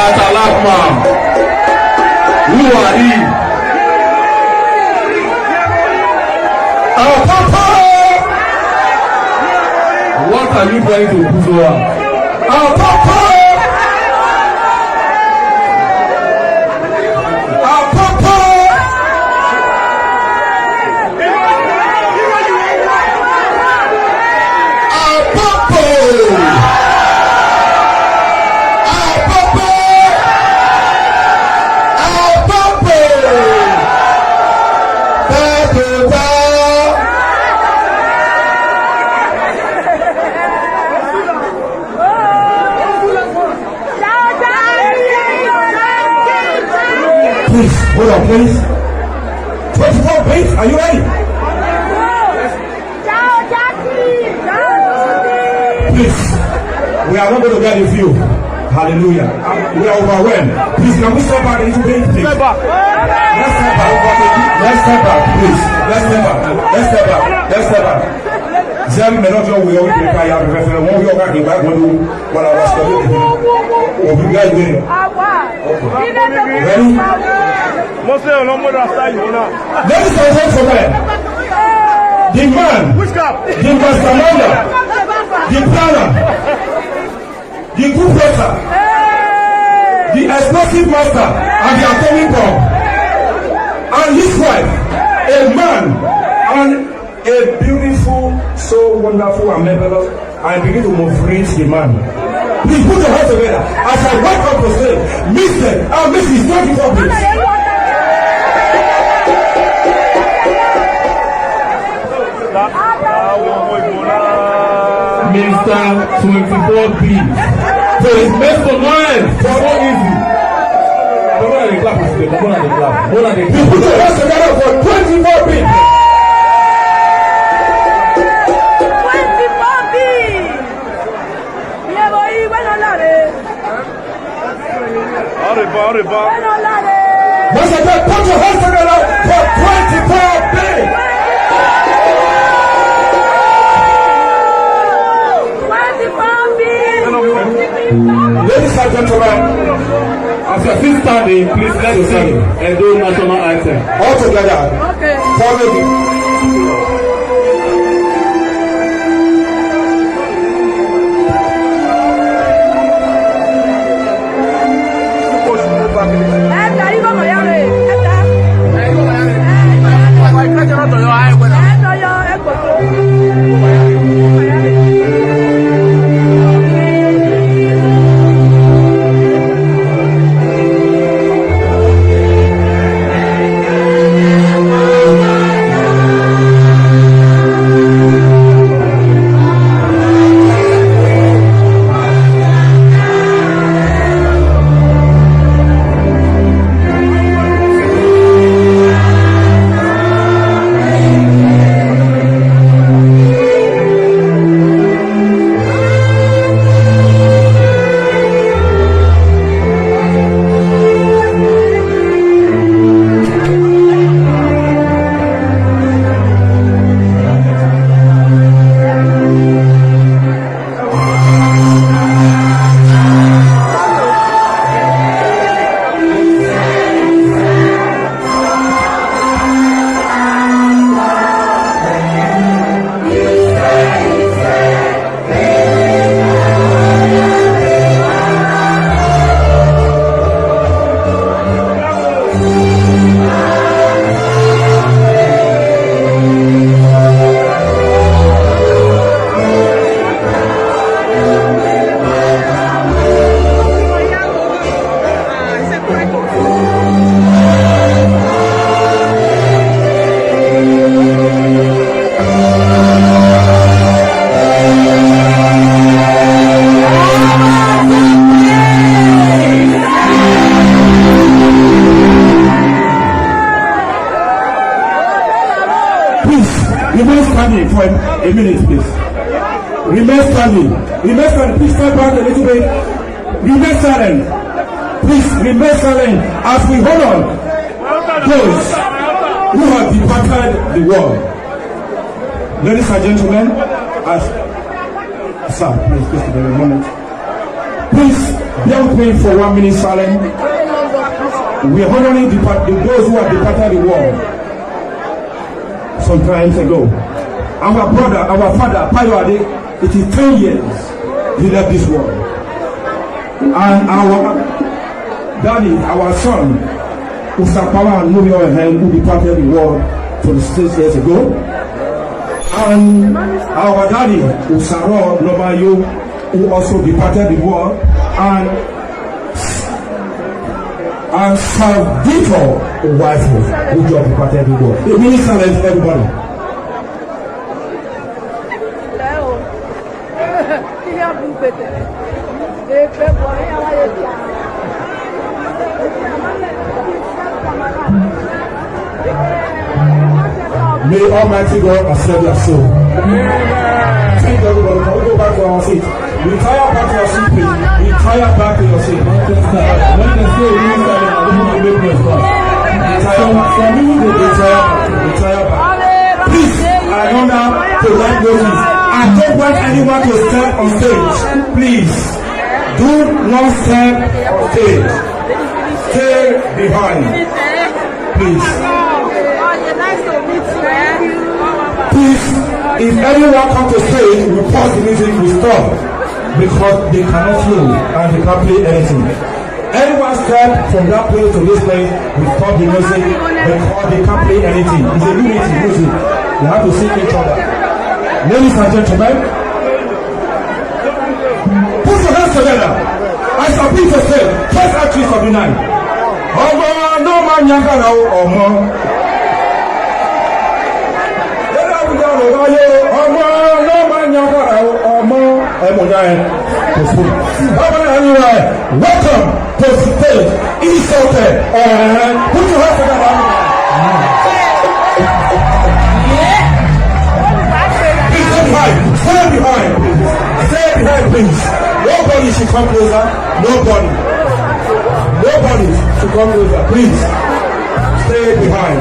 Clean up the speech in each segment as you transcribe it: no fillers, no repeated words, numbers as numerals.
Atalakma. Who are he? Our Papa! What are you trying to do to her? Our Papa! Our Papa! Our Papa! Please, hold on, please. 24 beats, are you ready? Please, we are not going to get a view. Hallelujah. We are overwhelmed. Please, can we step back a little bit? Please. Step back. Let's step back. Let's step back, please. Let's step back. Let's step back. Let's step back. Zem menojo we all prepare ya refer one we all got the back when I was studying. Oh, you guys ready? Ready? Ladies and gentlemen, the man, the masterminder, the planner, the group leader, the explosive master, and the atomic bomb, and his wife, a man, and a beautiful, so wonderful and marvelous, and begin to motivate the man. Please put your hands together as I welcome to say, Mr. and Mrs. 24 please. Mr. 24 please. So it's made for mine. For so easy. Come on and clap. Come on and clap. Hold on and clap. Put your hands together for 24 people. 24 people. Yeah, boy, when on that Once again, put your hands together for 24 people. Ladies and gentlemen, as your feet standing, please let's sing and do national anthem. All together. Okay. Follow me. Remain standing for a minute, please. Remain standing. Remain standing. Please stand back a little bit. Remain silent. Please remain silent as we hold on those who have departed the world. Ladies and gentlemen, as sir, please a moment. Please bear with praying for 1 minute silence. We are honoring those who have departed the world some time ago. Our brother, our father, Payoade, it is 10 years he left this world. And our daddy, our son, Usapawa and Umenmwan, who departed the world 26 years ago. And our daddy, Usaro Nobayo, who also departed the world. And Salvito, wife, who just departed the world. It means silence, everybody. May Almighty God accept your soul. Thank everybody. Can we go back to our seat? Retire back to your seat, please. Retire back to your seat. Retire back. Please, I don't have to like those. I don't want anyone to step on stage. Please, do not step on stage. Stay behind. Please. Please, if anyone comes to stage, we pause the music, we stop. Because they cannot flow and they can't play anything. Anyone step from that place to this place, we stop the music because they can't play anything. It's a unity music. They have to sing each other. Ladies and gentlemen, put your hands together. I shall be to say, first actress of the night. Omo, no man younger now, Omo. Omo, no man younger now, Omo. Welcome to the stage, inshot. Put your hands together. Please stay behind. Stay behind, please. Stay behind, please. Nobody should come closer. Nobody should come closer. Please stay behind.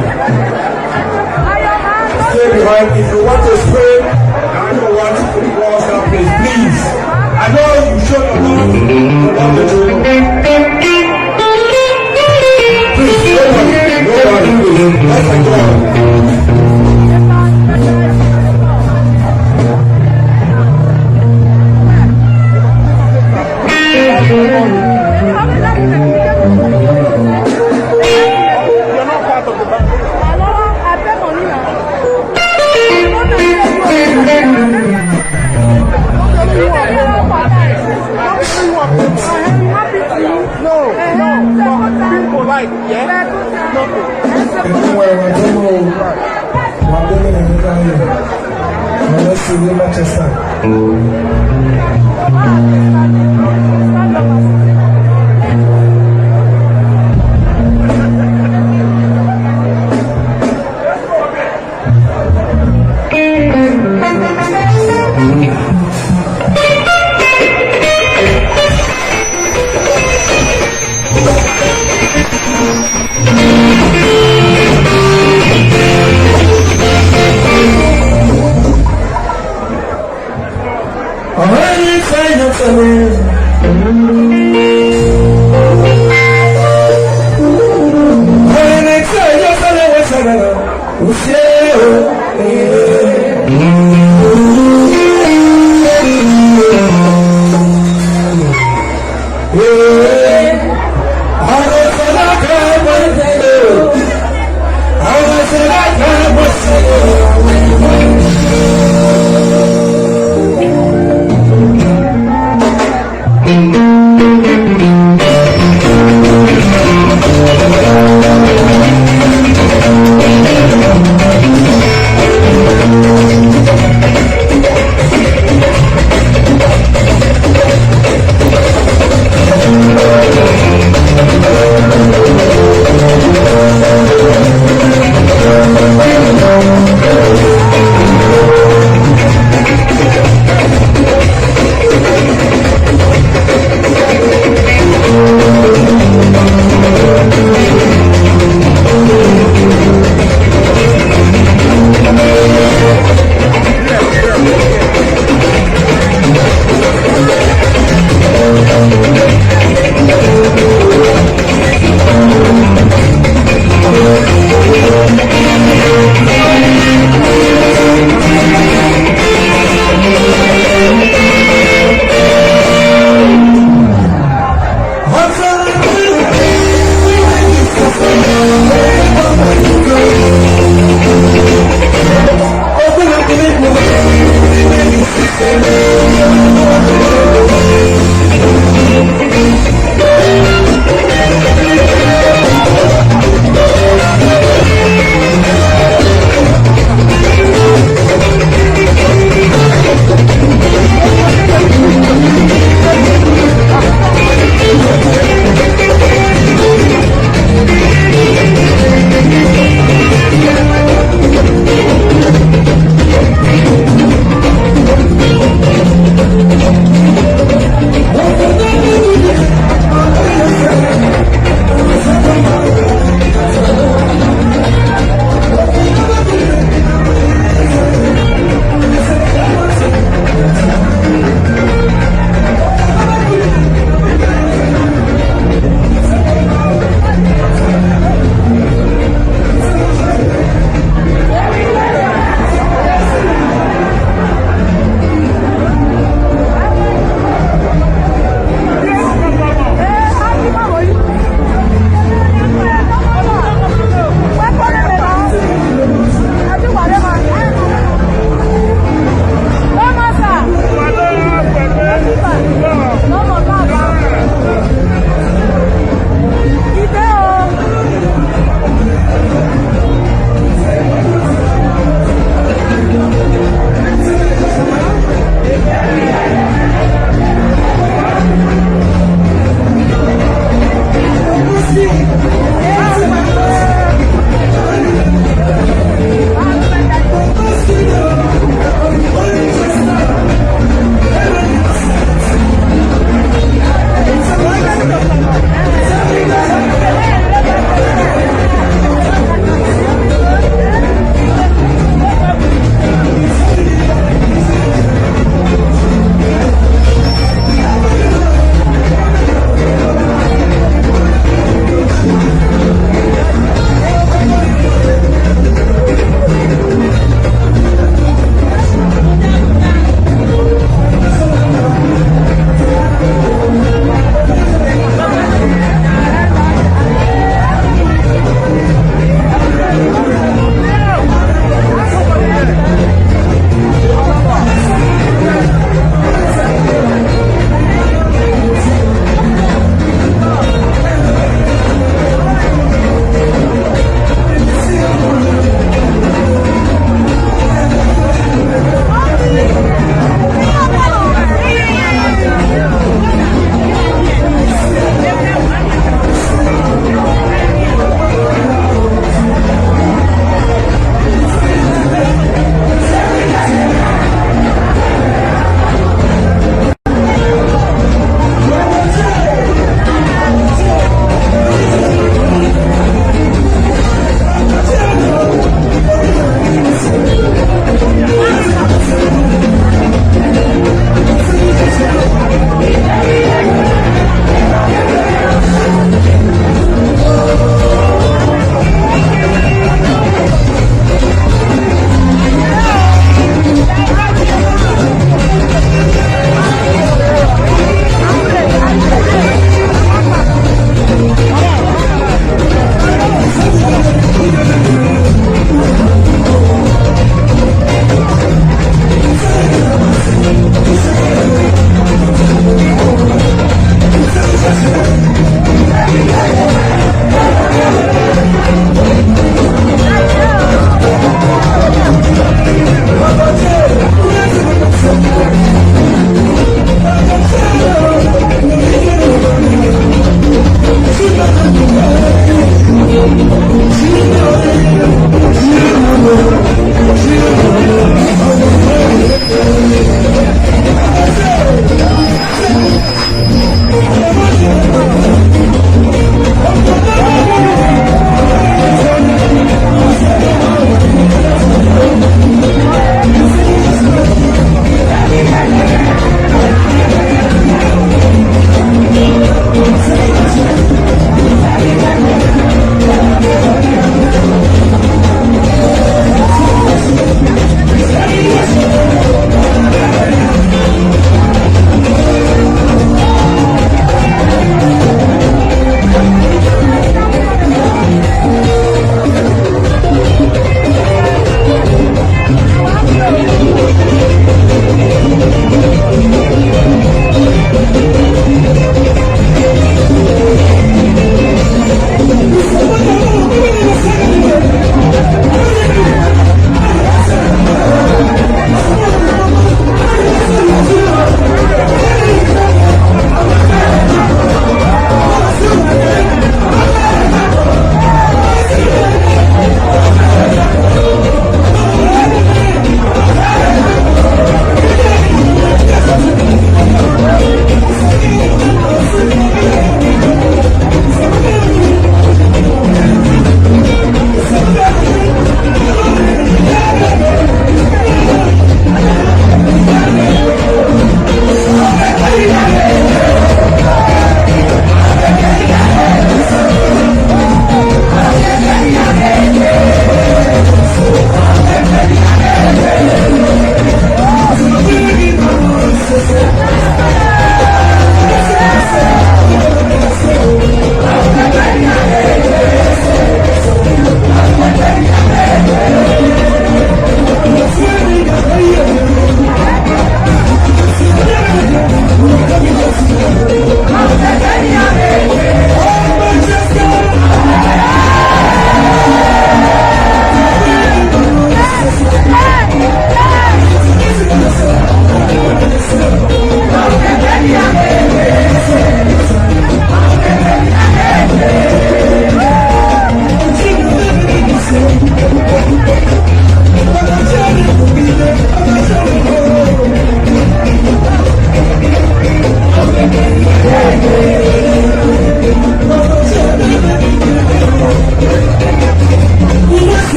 Stay behind. If you want to spray, I don't want to cross that place. Please. I know you show your love about the children. Please, nobody, please. Let's enjoy. You're not part of the band. No, people like, yeah, nothing.